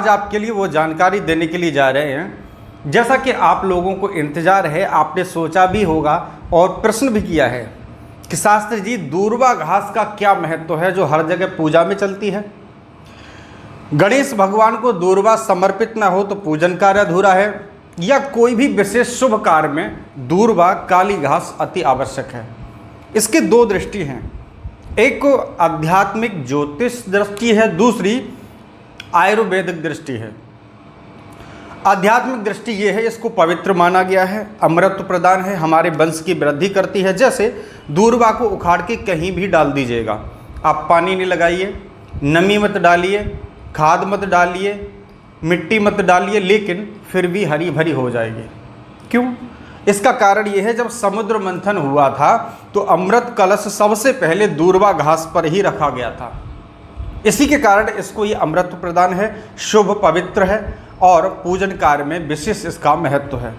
आज आपके लिए वो जानकारी देने के लिए जा रहे हैं। जैसा कि आप लोगों को इंतजार है, आपने सोचा भी होगा और प्रश्न भी किया है कि शास्त्री जी दूर्वा घास का क्या महत्व है जो हर जगह पूजा में चलती है। गणेश भगवान को दूर्वा समर्पित ना हो तो पूजन कार्य अधूरा है, या कोई भी विशेष शुभ कार्य में दूर्वा काली घास अति आवश्यक है। इसकी दो दृष्टि हैं, एक आध्यात्मिक ज्योतिष दृष्टि है, दूसरी आयुर्वेदिक दृष्टि है। आध्यात्मिक दृष्टि ये है, इसको पवित्र माना गया है, अमृत प्रदान है, हमारे वंश की वृद्धि करती है। जैसे दूर्वा को उखाड़ के कहीं भी डाल दीजिएगा, आप पानी नहीं लगाइए, नमी मत डालिए, खाद मत डालिए, मिट्टी मत डालिए, लेकिन फिर भी हरी भरी हो जाएगी। क्यों? इसका कारण ये है, जब समुद्र मंथन हुआ था तो अमृत कलश सबसे पहले दूर्वा घास पर ही रखा गया था। इसी के कारण इसको ये अमृत प्रदान है, शुभ पवित्र है और पूजन कार्य में विशेष इसका महत्व है।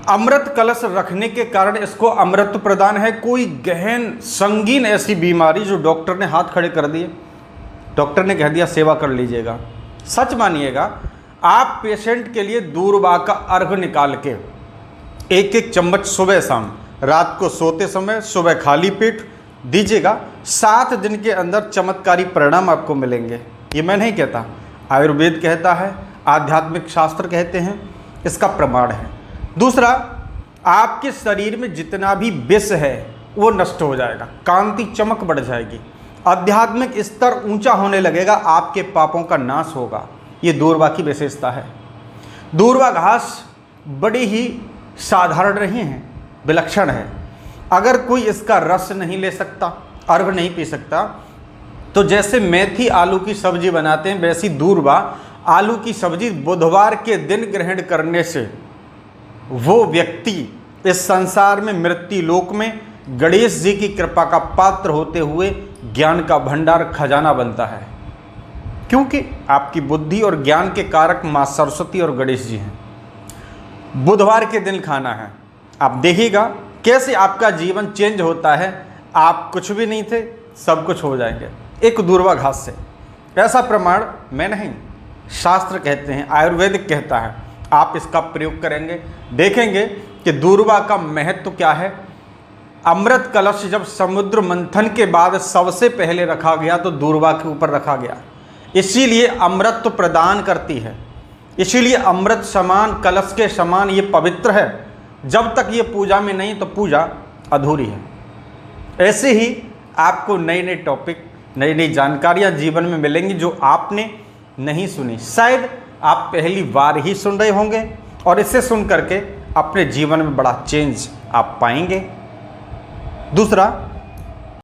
अमृत कलश रखने के कारण इसको अमृत प्रदान है। कोई गहन संगीन ऐसी बीमारी जो डॉक्टर ने हाथ खड़े कर दिए, डॉक्टर ने कह दिया सेवा कर लीजिएगा, सच मानिएगा, आप पेशेंट के लिए दूर्वा का अर्घ निकाल के एक एक चम्मच सुबह शाम, रात को सोते समय, सुबह खाली पेट दीजिएगा, 7 दिन के अंदर चमत्कारी परिणाम आपको मिलेंगे। ये मैं नहीं कहता, आयुर्वेद कहता है, आध्यात्मिक शास्त्र कहते हैं, इसका प्रमाण है। दूसरा, आपके शरीर में जितना भी विष है वो नष्ट हो जाएगा, कांति चमक बढ़ जाएगी, आध्यात्मिक स्तर ऊंचा होने लगेगा, आपके पापों का नाश होगा। ये दूर्वा की विशेषता है। दूर्वा घास बड़ी ही साधारण नहीं है, विलक्षण है। अगर कोई इसका रस नहीं ले सकता, अर्घ नहीं पी सकता, तो जैसे मेथी आलू की सब्जी बनाते हैं, वैसी दूर्वा आलू की सब्जी बुधवार के दिन ग्रहण करने से वो व्यक्ति इस संसार में, मृत्यु लोक में गणेश जी की कृपा का पात्र होते हुए ज्ञान का भंडार, खजाना बनता है। क्योंकि आपकी बुद्धि और ज्ञान के कारक माँ सरस्वती और गणेश जी हैं। बुधवार के दिन खाना है, आप देखिएगा कैसे आपका जीवन चेंज होता है। आप कुछ भी नहीं थे, सब कुछ हो जाएंगे एक दूर्वा घास से। ऐसा प्रमाण मैं नहीं, शास्त्र कहते हैं, आयुर्वेदिक कहता है। आप इसका प्रयोग करेंगे, देखेंगे कि दूर्वा का महत्व क्या है। अमृत कलश जब समुद्र मंथन के बाद सबसे पहले रखा गया तो दूर्वा के ऊपर रखा गया, इसीलिए अमृत तो प्रदान करती है, इसीलिए अमृत समान, कलश के समान ये पवित्र है। जब तक ये पूजा में नहीं तो पूजा अधूरी है। ऐसे ही आपको नए नए टॉपिक, नई नई जानकारियाँ जीवन में मिलेंगी जो आपने नहीं सुनी। शायद आप पहली बार ही सुन रहे होंगे और इसे सुन करके अपने जीवन में बड़ा चेंज आप पाएंगे। दूसरा,